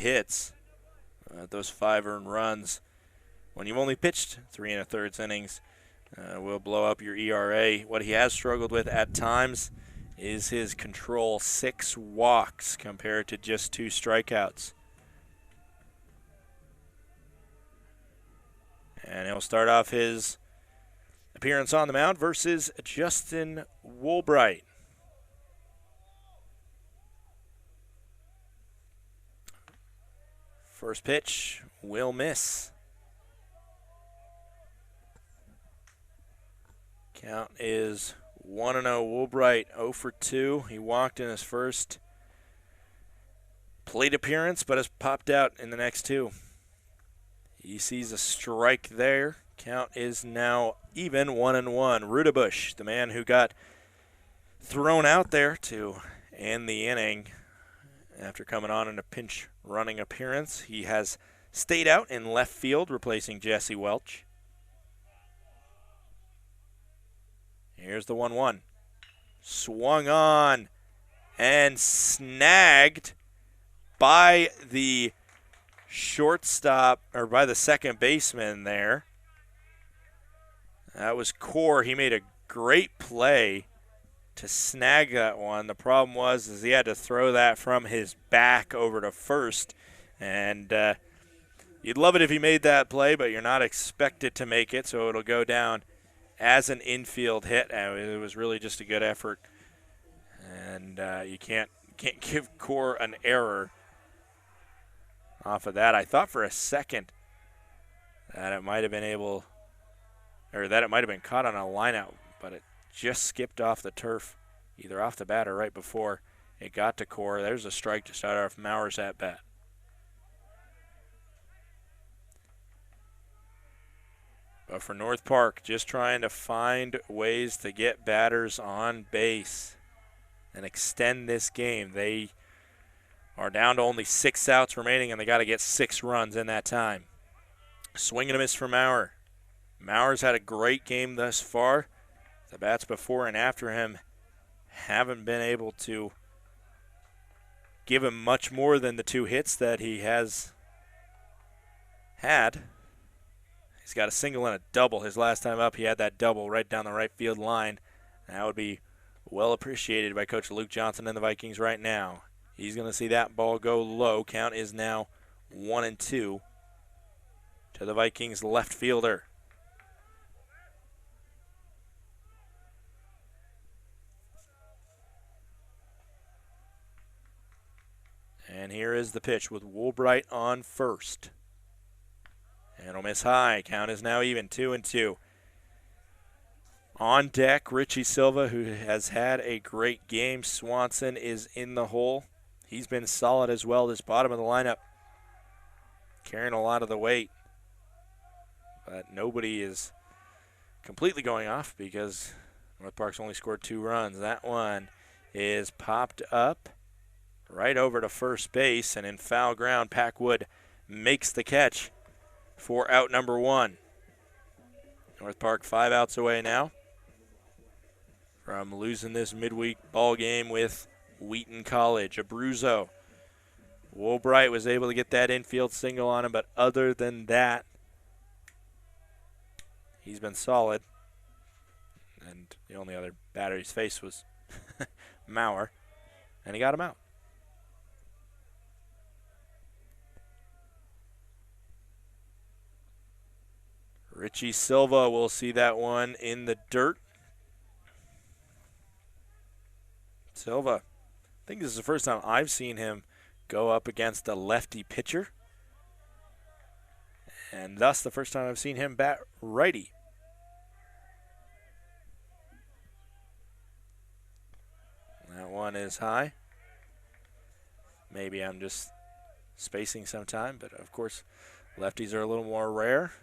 hits. Those 5 earned runs, when you've only pitched 3 1/3 innings, will blow up your ERA. What he has struggled with at times is his control. 6 walks compared to just 2 strikeouts. And he'll start off his appearance on the mound versus Justin Woolbright. First pitch will miss. Count is 1-0. Woolbright 0 for 2. He walked in his first plate appearance, but has popped out in the next 2. He sees a strike there. Count is now even 1-1. Rudabush, the man who got thrown out there to end the inning after coming on in a pinch running appearance. He has stayed out in left field, replacing Jesse Welch. Here's the 1-1. Swung on and snagged by the shortstop, or by the second baseman there. That was Core. He made a great play to snag that one. The problem was he had to throw that from his back over to first. And you'd love it if he made that play, but you're not expected to make it, so it'll go down as an infield hit. And it was really just a good effort. And you can't give Core an error off of that. I thought for a second that it might have been caught on a lineout, but it just skipped off the turf, either off the bat or right before it got to Core. There's a strike to start off Mauer's at bat. But for North Park, just trying to find ways to get batters on base and extend this game. They are down to only 6 outs remaining, and they got to get 6 runs in that time. Swing and a miss for Mauer. Mauer's had a great game thus far. The bats before and after him haven't been able to give him much more than the 2 hits that he has had. He's got a single and a double. His last time up, he had that double right down the right field line. That would be well appreciated by Coach Luke Johnson and the Vikings right now. He's going to see that ball go low. Count is now 1-2 to the Vikings left fielder. And here is the pitch with Woolbright on first. And it'll miss high. Count is now even 2-2. On deck, Richie Silva, who has had a great game. Swanson is in the hole. He's been solid as well, this bottom of the lineup, carrying a lot of the weight. But nobody is completely going off because North Park's only scored 2 runs. That one is popped up right over to first base, and in foul ground, Packwood makes the catch for out number 1. North Park 5 outs away now from losing this midweek ball game with Wheaton College. Abruzzo. Woolbright was able to get that infield single on him, but other than that, he's been solid. And the only other batter he's faced was Mauer, and he got him out. Richie Silva will see that one in the dirt. Silva, I think this is the first time I've seen him go up against a lefty pitcher. And thus the first time I've seen him bat righty. That one is high. Maybe I'm just spacing some time, but of course lefties are a little more rare.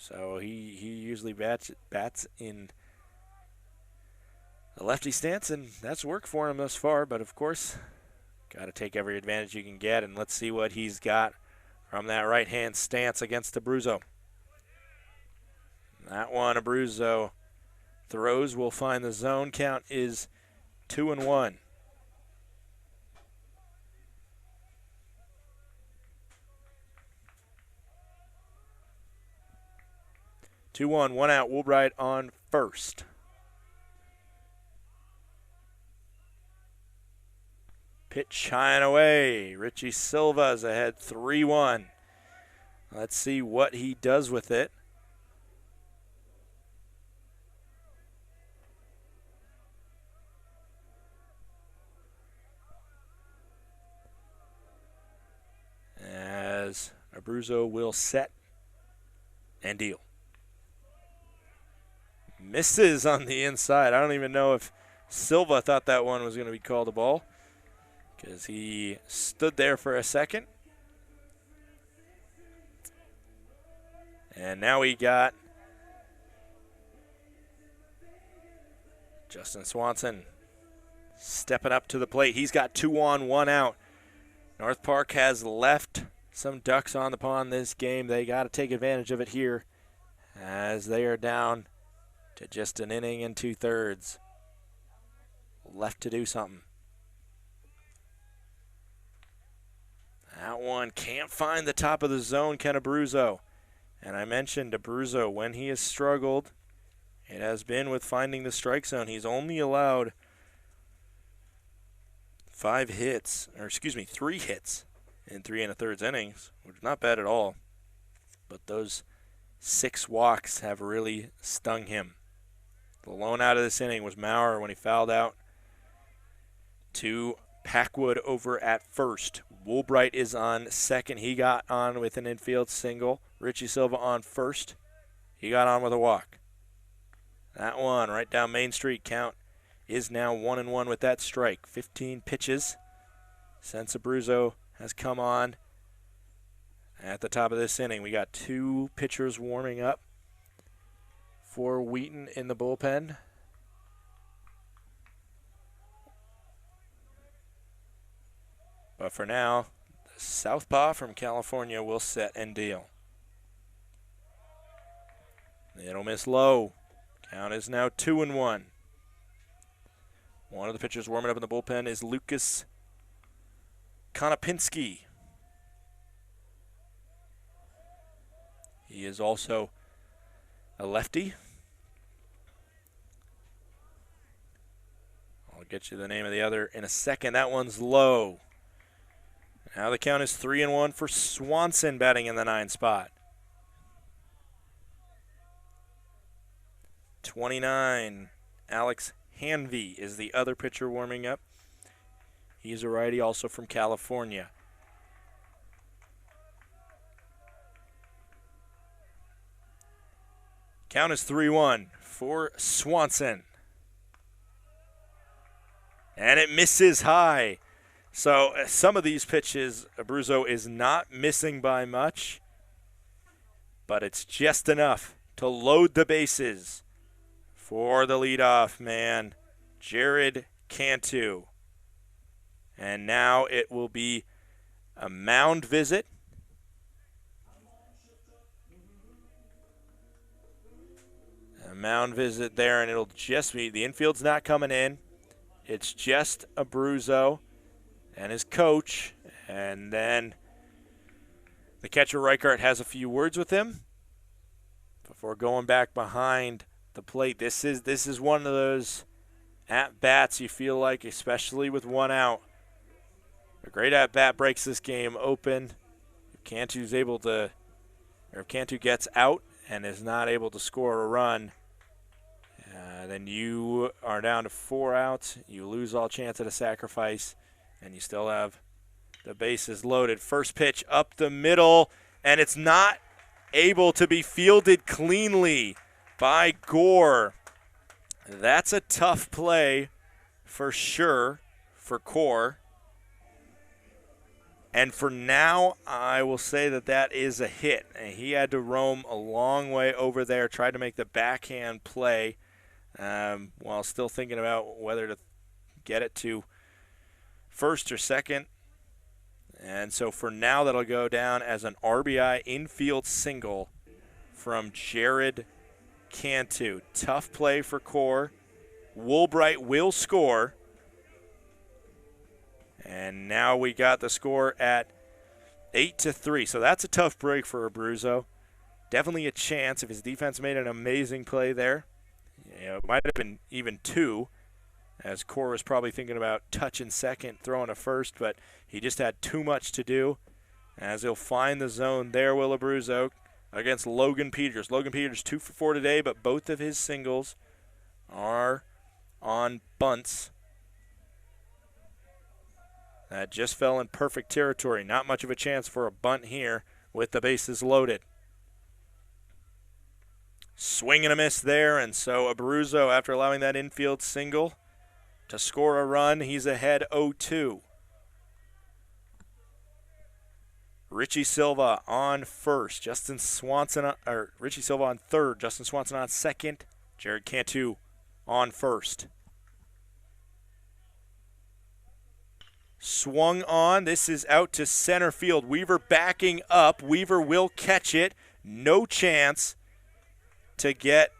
So he usually bats in a lefty stance, and that's worked for him thus far. But, of course, got to take every advantage you can get, and let's see what he's got from that right-hand stance against Abruzzo. That one, Abruzzo throws will find the zone. Count is 2-1. 2-1, 1 out. Woolbright on first. Pitch high and away. Richie Silva is ahead 3-1. Let's see what he does with it. As Abruzzo will set and deal. Misses on the inside. I don't even know if Silva thought that one was going to be called a ball, because he stood there for a second. And now we got Justin Swanson stepping up to the plate. He's got 2 on, 1 out. North Park has left some ducks on the pond this game. They got to take advantage of it here, as they are down to just an inning and 2/3 left to do something. That one can't find the top of the zone, Ken Abruzzo. And I mentioned Abruzzo, when he has struggled, it has been with finding the strike zone. He's only allowed 3 hits in 3 1/3 innings, which is not bad at all. But those 6 walks have really stung him. The lone out of this inning was Maurer when he fouled out to Packwood over at first. Woolbright is on second. He got on with an infield single. Richie Silva on first. He got on with a walk. That one right down Main Street. Count is now 1-1 with that strike. 15 pitches since Abruzzo has come on at the top of this inning. We got 2 pitchers warming up for Wheaton in the bullpen. But for now, the southpaw from California will set and deal. It'll miss low. Count is now 2-1. One of the pitchers warming up in the bullpen is Lucas Konopinski. He is also a lefty. I'll get you the name of the other in a second. That one's low. Now the count is 3-1 for Swanson, batting in the 9 spot. 29, Alex Hanvey is the other pitcher warming up. He's a righty, also from California. Count is 3-1 for Swanson. And it misses high. So some of these pitches, Abruzzo is not missing by much, but it's just enough to load the bases for the leadoff man, Jared Cantu. And now it will be a mound visit. A mound visit there, and it'll just be, the infield's not coming in. It's just Abruzzo and his coach, and then the catcher Reichart has a few words with him before going back behind the plate. This is one of those at-bats you feel like, especially with 1 out. A great at-bat breaks this game open. If Cantu gets out and is not able to score a run, then you are down to 4 outs. You lose all chance at a sacrifice, and you still have the bases loaded. First pitch up the middle, and it's not able to be fielded cleanly by Gore. That's a tough play for sure for Core. And for now, I will say that is a hit. And he had to roam a long way over there, tried to make the backhand play while still thinking about whether to get it to first or second. And so for now, that'll go down as an RBI infield single from Jared Cantu. Tough play for Core. Woolbright will score. And now we got the score at 8-3. So that's a tough break for Abruzzo. definitely a chance if his defense made an amazing play there. It might have been even 2, as Core was probably thinking about touching second, throwing a first, but he just had too much to do. As he'll find the zone there, Will Abruzzo against Logan Peters. Logan Peters 2 for 4 today, but both of his singles are on bunts. That just fell in perfect territory. Not much of a chance for a bunt here with the bases loaded. Swing and a miss there, and so Abruzzo, after allowing that infield single to score a run, he's ahead 0-2. Richie Silva on first, Richie Silva on third, Justin Swanson on second, Jared Cantu on first. Swung on, this is out to center field. Weaver backing up, Weaver will catch it, no chance to get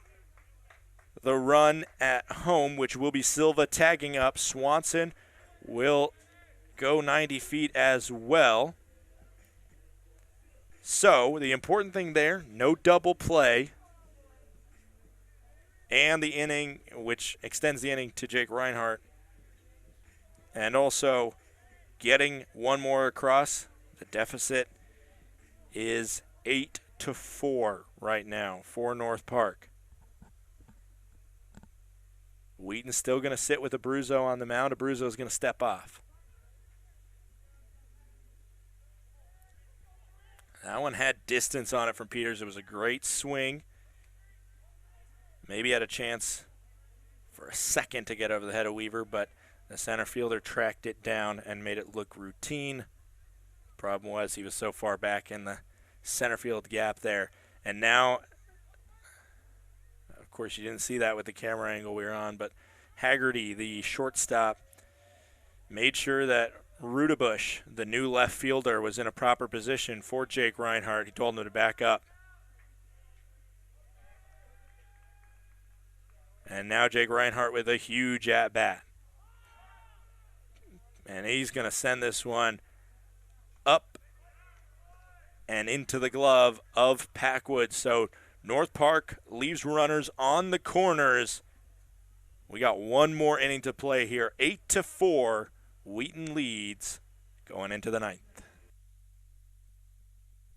the run at home, which will be Silva tagging up. Swanson will go 90 feet as well. So the important thing there, no double play, and the inning, which extends the inning to Jake Reinhardt, and also getting one more across. The deficit is 8-4 right now for North Park. Wheaton's still going to sit with Abruzzo on the mound. Abruzzo is going to step off. That one had distance on it from Peters. It was a great swing. Maybe had a chance for a second to get over the head of Weaver, but the center fielder tracked it down and made it look routine. Problem was he was so far back in the center field gap there. And now, of course, you didn't see that with the camera angle we were on, but Haggerty, the shortstop, made sure that Rudebush, the new left fielder, was in a proper position for Jake Reinhardt. He told him to back up. And now Jake Reinhardt with a huge at-bat. And he's going to send this one up and into the glove of Packwood. So North Park leaves runners on the corners. We got one more inning to play here. 8-4. Wheaton leads going into the ninth.